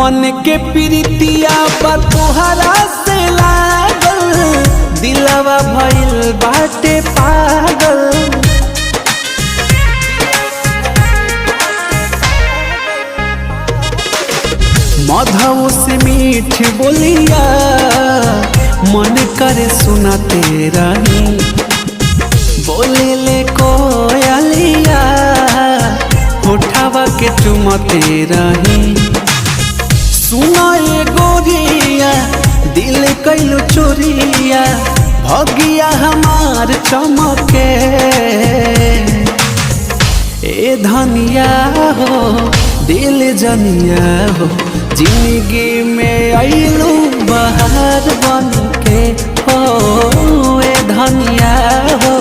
मन के प्रीतिया बा तोहरा से लागल, दिलवा भइल बाटे पागल। मधु से मीठ बोलिया मन करे सुनाते रही, बोले ले कोयलिया उठावा के चुमते रही। सुना ये गोरिया दिल कैलो चोरिया, भगिया हमार चमके। ए धनिया हो दिल जनिया हो, जिंदगी में आइलू बहार बन के हो। ए धनिया हो